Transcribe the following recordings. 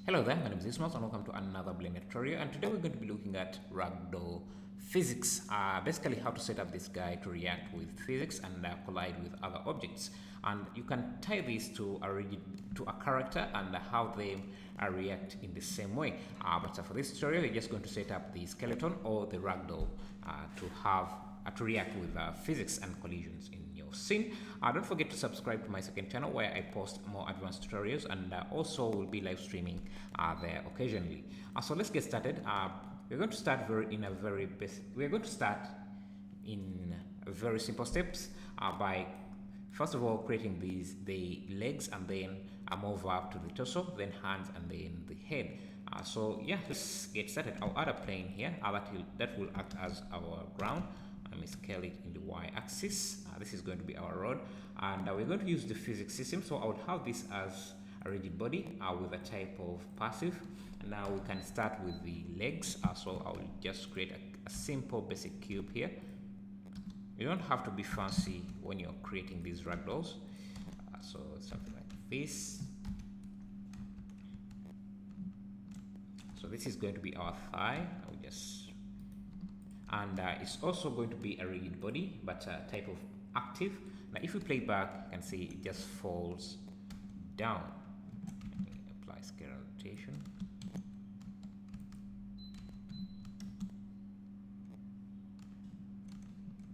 Hello there, my name is Ismail and welcome to another Blender tutorial, and today we're going to be looking at ragdoll physics, basically how to set up this guy to react with physics and collide with other objects. And you can tie this to a character and how they react in the same way. But for this tutorial, you're just going to set up the skeleton or the ragdoll to react with physics and collisions in your scene. Don't forget to subscribe to my second channel where I post more advanced tutorials, and also will be live streaming there occasionally. So let's get started. We're going to start in very simple steps by first of all creating the legs, and then move up to the torso, then hands, and then the head. So yeah, let's get started. I'll add a plane here that will act as our ground. Let me scale it in the y-axis. This is going to be our rod, and we're going to use the physics system. So I would have this as a rigid body with a type of passive. And now we can start with the legs. So I will just create a simple basic cube here. You don't have to be fancy when you're creating these ragdolls. So something like this. So this is going to be our thigh. I will just and it's also going to be a rigid body, but a type of active. Now if we play back, you can see it just falls down. Apply scale rotation.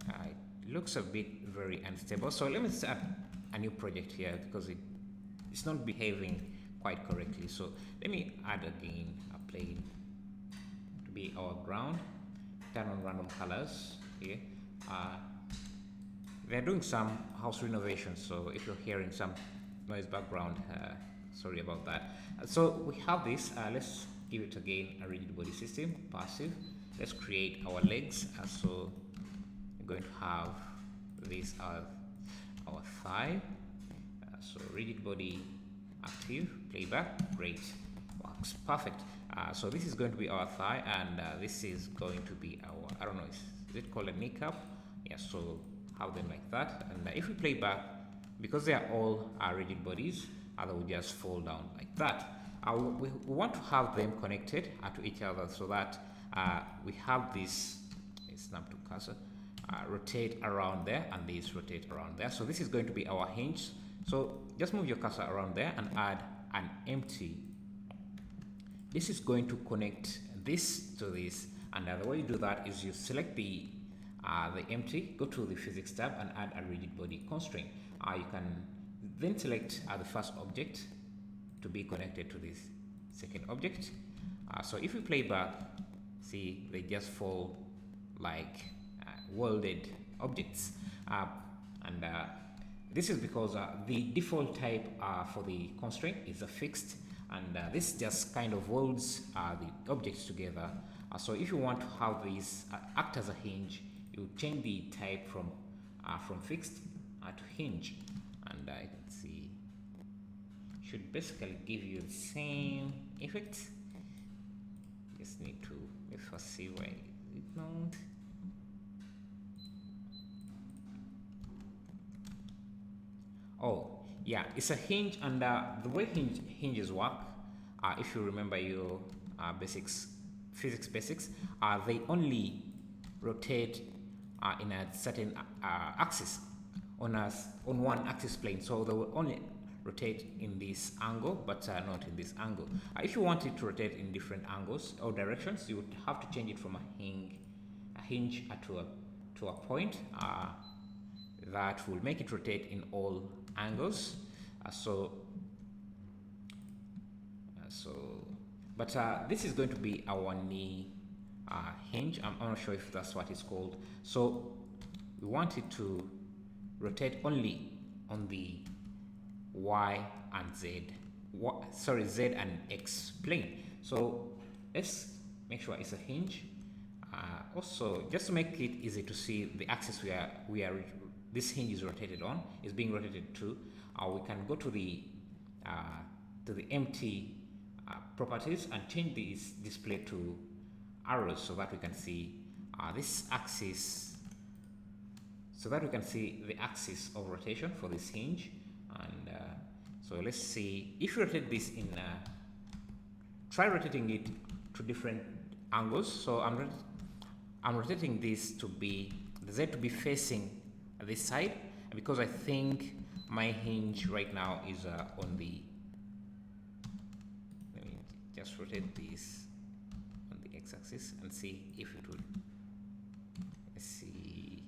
It looks a bit very unstable, so let me start a new project here because it's not behaving quite correctly. So let me add again a plane to be our ground. Turn on random colors here. They're doing some house renovation, so if you're hearing some noise background, sorry about that. So we have this. Let's give it again a rigid body system, passive. Let's create our legs. So we're going to have this as our thigh. So rigid body, active, playback, great, works perfect. So this is going to be our thigh, and this is going to be our, I don't know, is it called a kneecap? Yeah, so have them like that. And if we play back, because they are all rigid bodies, they will just fall down like that. We want to have them connected to each other so that we have this, snap to cursor, rotate around there, and this rotate around there. So this is going to be our hinge. So just move your cursor around there and add an empty. This is going to connect this to this, and the way you do that is you select the empty, go to the physics tab and add a rigid body constraint. You can then select the first object to be connected to this second object. So if we play back, see they just fall like welded objects, and this is because the default type for the constraint is a fixed, and this just kind of welds the objects together. So if you want to have these act as a hinge, you change the type from fixed to hinge, and I can see should basically give you the same effect. Just need to first see why it not. Oh yeah, it's a hinge, and the way hinges work, if you remember your physics basics, they only rotate in a certain axis on one axis plane, so they will only rotate in this angle, but not in this angle. If you want it to rotate in different angles or directions, you would have to change it from a hinge to a point that will make it rotate in all angles. But this is going to be our knee hinge. I'm not sure if that's what it's called. So we want it to rotate only on the Y and Z, Z and X plane. So let's make sure it's a hinge. Also, just to make it easy to see the axis this hinge is rotated on, is being rotated to, we can go to the empty properties and change this display to arrows so that we can see this axis, so that we can see the axis of rotation for this hinge. And so let's see, if you rotate this in try rotating it to different angles. So I'm rotating this to be the Z to be facing this side, because I think my hinge right now is on the. Let me just rotate this on the x-axis and see if it would. Let's see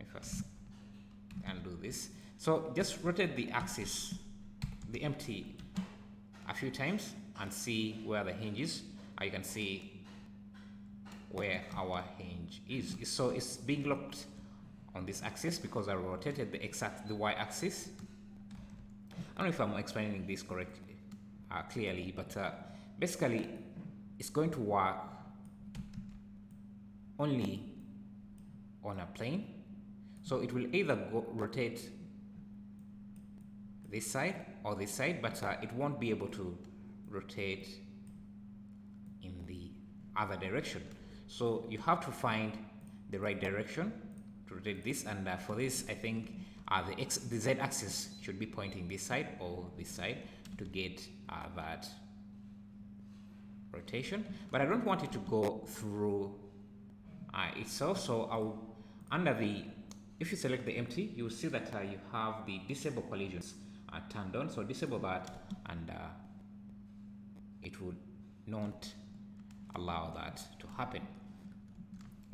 if I can do this. So just rotate the axis, the empty, a few times and see where the hinge is. You can see where our hinge is. So it's being locked on this axis because I rotated the y-axis. I don't know if I'm explaining this correctly, clearly, but basically it's going to work only on a plane. So it will either rotate this side or this side, but it won't be able to rotate in the other direction. So you have to find the right direction to rotate this, and for this I think the z-axis should be pointing this side or this side to get that rotation, but I don't want it to go through itself. So if you select the empty, you will see that you have the disable collisions turned on. So disable that, and it would not allow that to happen.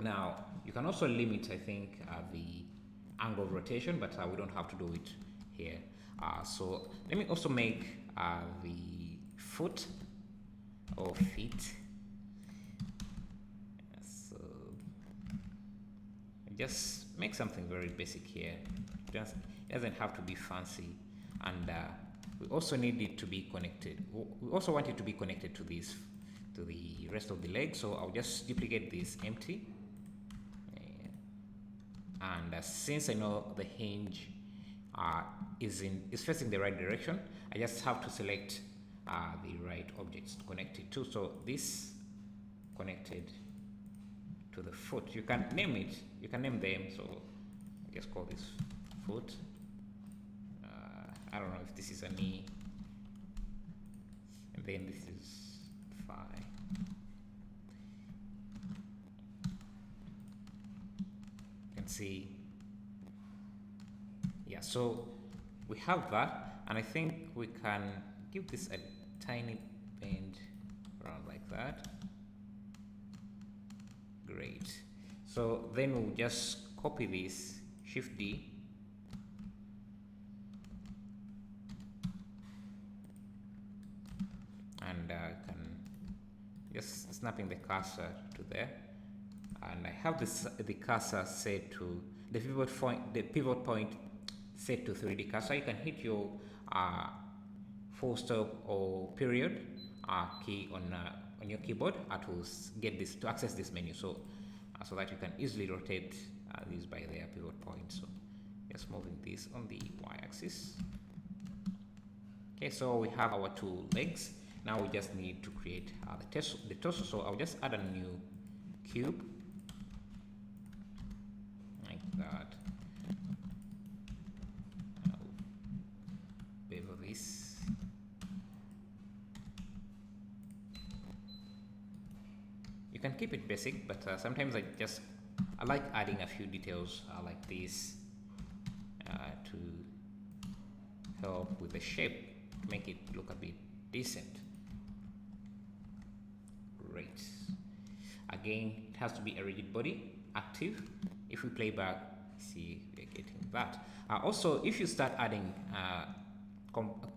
Now you can also limit, I think, the angle of rotation, but we don't have to do it here. So let me also make the foot or feet. So just make something very basic here. It doesn't have to be fancy, and we also need it to be connected. We also want it to be connected to this, to the rest of the leg. So I'll just duplicate this empty, and since I know the hinge is facing the right direction, I just have to select the right objects to connect it to. So this connected to the foot. You can name it. You can name them. So I just call this foot. I don't know if this is a knee, and then this is thigh. You can see. Yeah. So we have that, and I think we can give this a tiny bend around like that. Great. So then we'll just copy this, Shift D, and can just snapping the cursor to there, and I have the cursor set to the pivot point set to 3D cursor. You can hit your full stop or period key on your keyboard to access this menu, so that you can easily rotate these by their pivot point. So just moving this on the y-axis. Okay, so we have our two legs. Now we just need to create the torso. So I'll just add a new cube like that. I'll bevel this. You can keep it basic, but sometimes I like adding a few details like this to help with the shape, to make it look a bit decent. Great. Again, it has to be a rigid body, active. If we play back, see, we're getting that. Also, if you start adding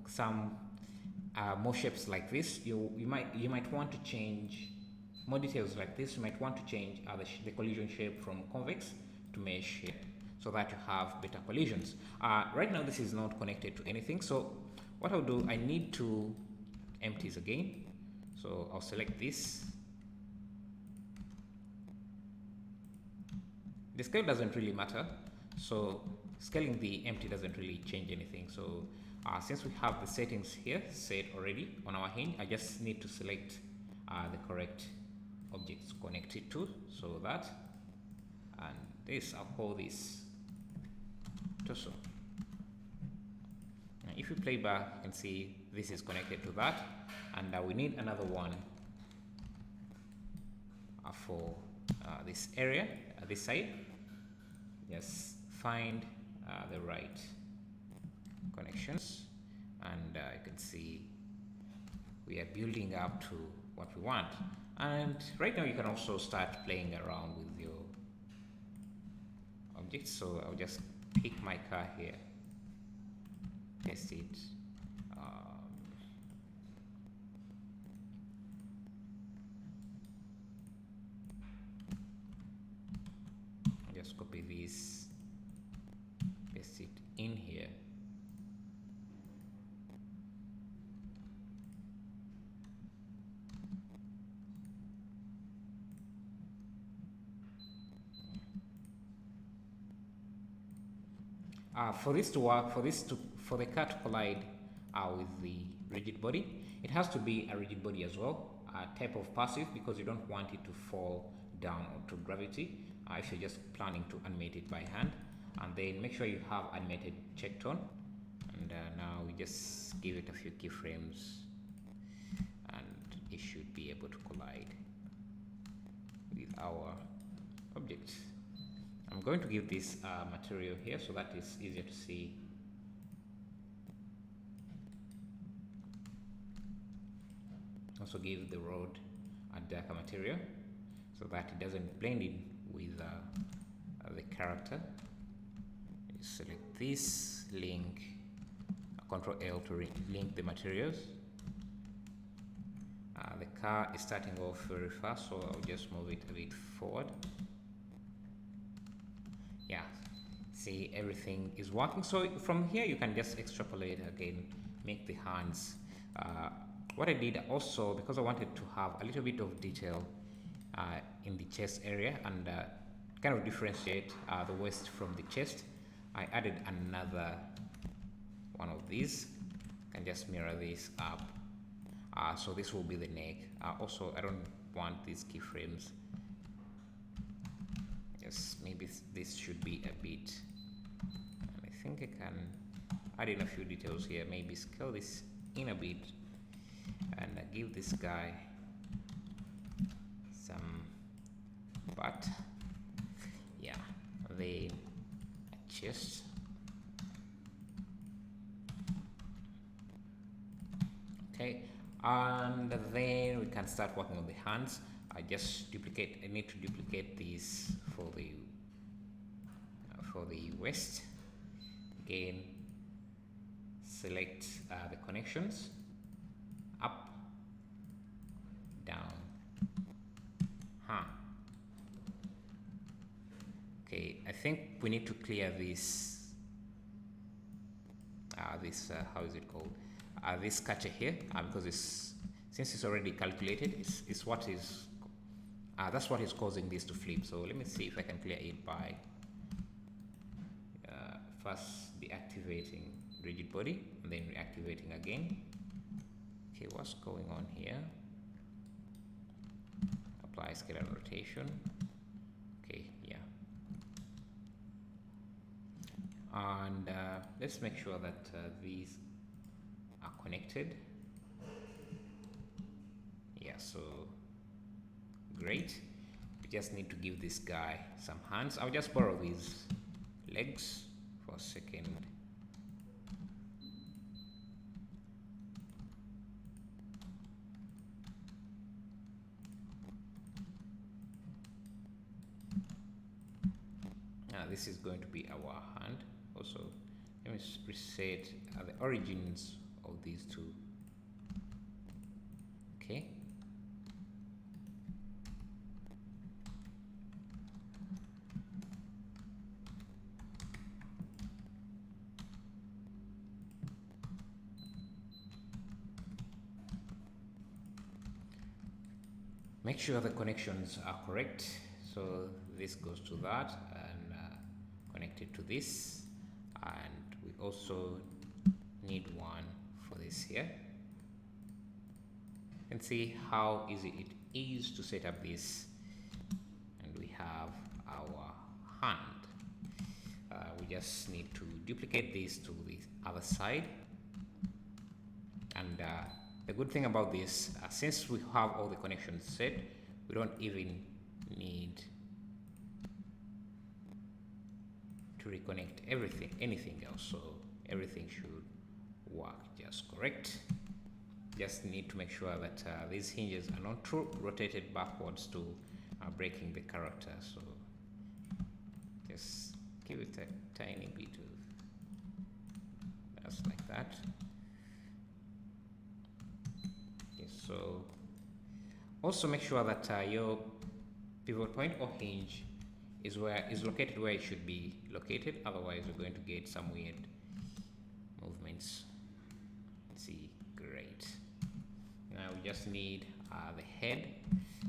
some more shapes like this, you might want to change more details like this. You might want to change the collision shape from convex to mesh shape, so that you have better collisions. Right now this is not connected to anything, so what I'll do, I need two empties again. So I'll select this. The scale doesn't really matter, so scaling the empty doesn't really change anything. So since we have the settings here set already on our hinge, I just need to select the correct objects connected to, so that, and this, I'll call this torso. Now if you play back, you can see this is connected to that, and we need another one for this area, this side. Just find the right connections, and you can see we are building up to what we want. And right now you can also start playing around with your objects. So I'll just pick my car here, paste it, just copy this, paste it in here. For this to work, for the car to collide with the rigid body, it has to be a rigid body as well, a type of passive, because you don't want it to fall down to gravity if you're just planning to animate it by hand. And then make sure you have animated checked on, and now we just give it a few keyframes and it should be able to collide with our object. I'm going to give this material here so that it's easier to see. Also give the road a darker material so that it doesn't blend in with the character. You select this, link, Control L to link the materials. The car is starting off very fast, so I'll just move it a bit forward. Yeah, see, everything is working. So from here you can just extrapolate again, make the hands. What I did also, because I wanted to have a little bit of detail in the chest area and kind of differentiate the waist from the chest, I added another one of these. I can just mirror this up. So this will be the neck. Also, I don't want these keyframes. Yes, maybe this should be a bit. And I think I can add in a few details here. Maybe scale this in a bit and give this guy some butt. Yeah, the chest. Okay, and then we can start working on the hands. I need to duplicate these for the waist. Again, select the connections, up, down, Okay, I think we need to clear this. How is it called? This catcher here, because since it's already calculated, it's what is. That's what is causing this to flip. So let me see if I can clear it by first deactivating rigid body and then reactivating again. Okay, what's going on here? Apply scale and rotation. Okay, yeah. And let's make sure that these are connected. Yeah, so great. We just need to give this guy some hands. I'll just borrow these legs for a second. Now this is going to be our hand. Also, let me reset the origins of these two. Okay. Make sure the connections are correct. So this goes to that and connected to this, and we also need one for this here. You can see how easy it is to set up this, and we have our hand. We just need to duplicate this to the other side, and And the good thing about this, since we have all the connections set, we don't even need to reconnect anything else, so everything should work just correct. Just need to make sure that these hinges are not rotated backwards to breaking the character, so just give it a tiny bit of just like that. Okay, so also make sure that your pivot point or hinge is located where it should be located, otherwise we're going to get some weird movements. Let's see, great. Now we just need the head.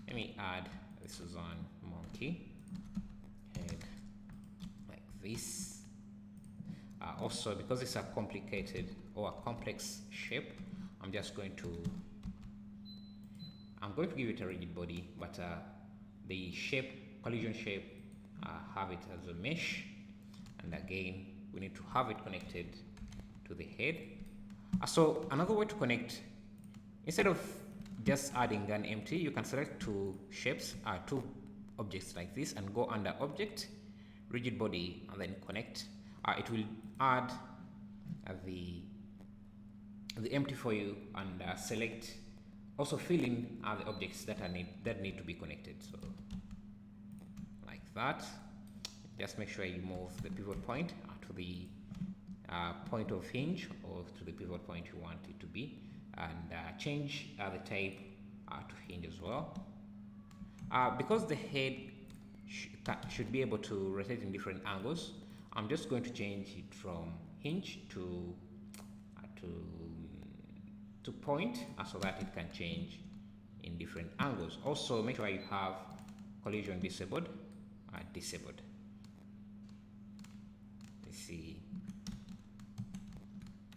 Let me add this is on monkey head like this. Also, because it's a complicated or a complex shape, I'm going to give it a rigid body, but the shape, collision shape, have it as a mesh, and again we need to have it connected to the head. So another way to connect, instead of just adding an empty, you can select two shapes, two objects like this, and go under object, rigid body, and then connect. It will add the empty for you, and select, also fill in the objects that need to be connected. So like that. Just make sure you move the pivot point to the point of hinge, or to the pivot point you want it to be, and change the type to hinge as well. Because the head should be able to rotate in different angles, I'm just going to change it from hinge to point, so that it can change in different angles. Also, make sure you have collision disabled. Disabled. Let's see.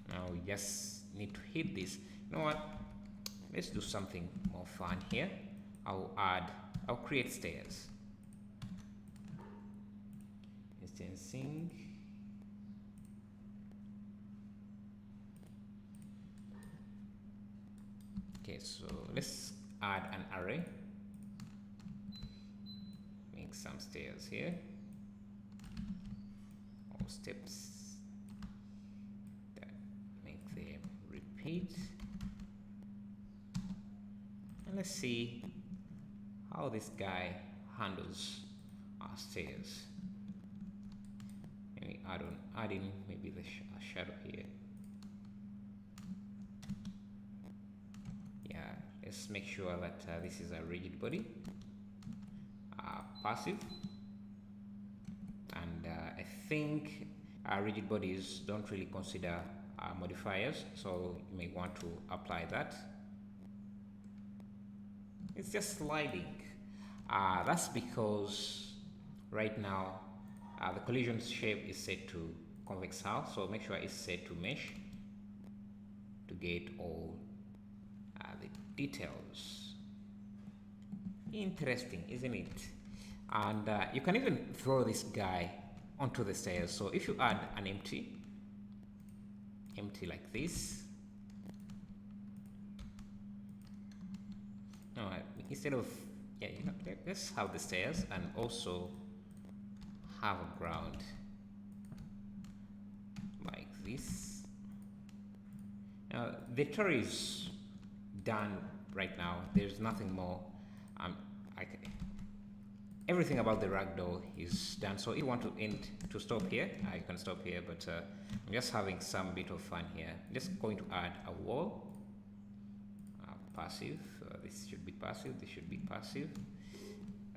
Now we just need to hit this. You know what? Let's do something more fun here. I'll create stairs. Instancing. Okay, so let's add an array. Make some stairs here, or steps that make them repeat. And let's see how this guy handles our stairs. Maybe add in maybe the shadow here. Yeah, let's make sure that this is a rigid body, passive, and I think rigid bodies don't really consider modifiers, so you may want to apply that. It's just sliding. That's because right now the collision shape is set to convex hull, so make sure it's set to mesh to get all the details. Interesting, isn't it? And you can even throw this guy onto the stairs. So if you add an empty like this, instead of, yeah, you know, let's have the stairs and also have a ground like this. Now the tutorial is done right now. There's nothing more. Everything about the ragdoll is done. So if you want to stop here, you can stop here, but I'm just having some bit of fun here. I'm just going to add a wall, passive. This should be passive, this should be passive.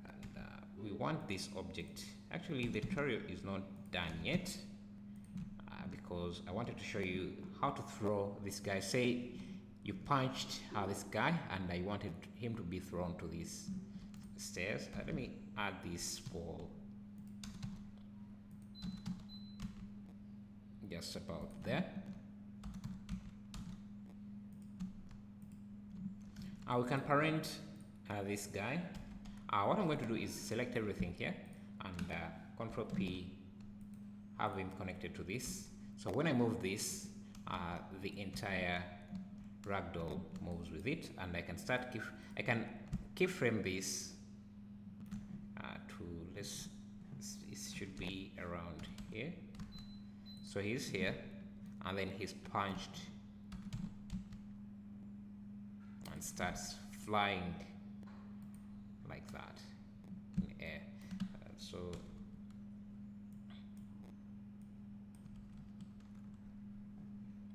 And we want this object. Actually, the tutorial is not done yet because I wanted to show you how to throw this guy. Say you punched this guy and I wanted him to be thrown to these stairs. Let me add this wall just about there. We can parent this guy. What I'm going to do is select everything here and Control P, have him connected to this. So when I move this, the entire ragdoll moves with it, and I can keyframe this to it should be around here. So he's here, and then he's punched and starts flying like that in the air. So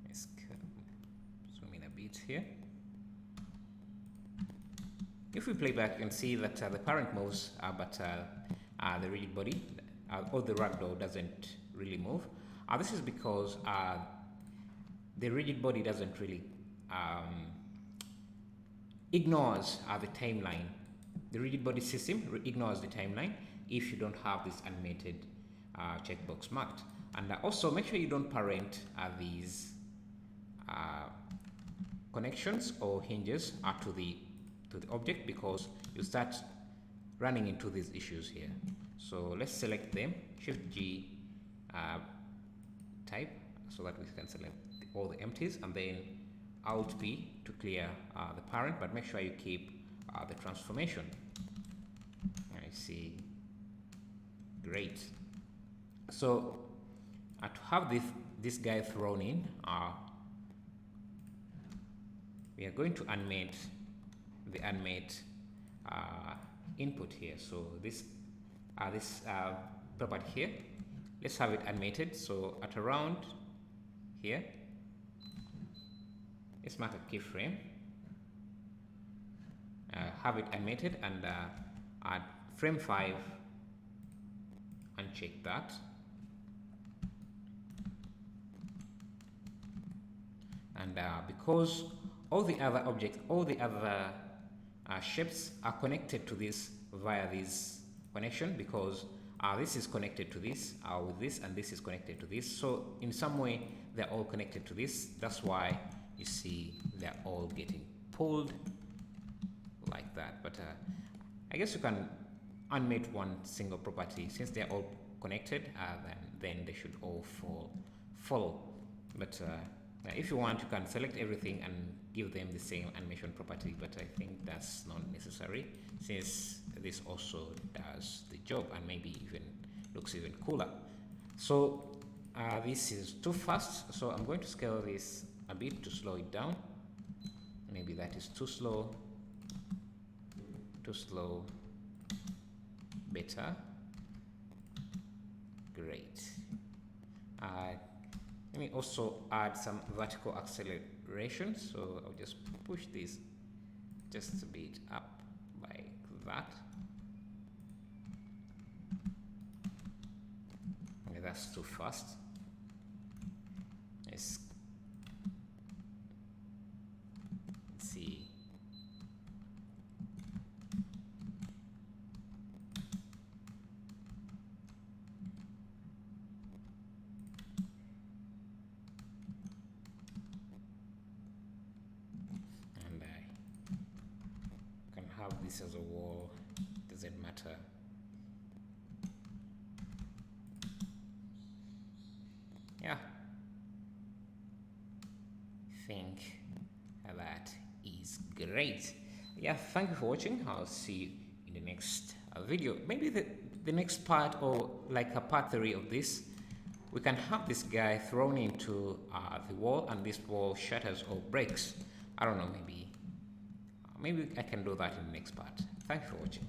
let's zoom in a bit here. If we play back, you can see that the parent moves, but the rigid body or the ragdoll doesn't really move. This is because the rigid body doesn't really ignores the timeline. The rigid body system ignores the timeline if you don't have this animated checkbox marked. And also make sure you don't parent these connections or hinges to the object, because you start running into these issues here. So let's select them, Shift G type, so that we can select all the empties, and then Alt P to clear the parent, but make sure you keep the transformation. I see. Great. So to have this guy thrown in, we are going to animate the animate input here. So this property here, let's have it animated. So at around here, let's mark a keyframe, have it animated, and at frame 5 uncheck that, and because all the other objects, all the other shapes are connected to this via this connection, because this is connected to this with this, and this is connected to this. So in some way they're all connected to this. That's why you see they're all getting pulled like that. But I guess you can animate one single property. Since they're all connected, then they should all follow. But if you want, you can select everything and give them the same animation property, but I think that's not necessary, since this also does the job and maybe even looks even cooler. So this is too fast, so I'm going to scale this a bit to slow it down. Maybe that is too slow, better. Great. Let me also add some vertical acceleration, so I'll just push this just a bit up like that. Okay, that's too fast. Let's see. Have this as a wall, doesn't matter. Yeah, I think that is great. Yeah, thank you for watching. I'll see you in the next video. Maybe the next part, or like a part 3 of this, we can have this guy thrown into the wall, and this wall shatters or breaks. I don't know, maybe I can do that in the next part. Thanks for watching.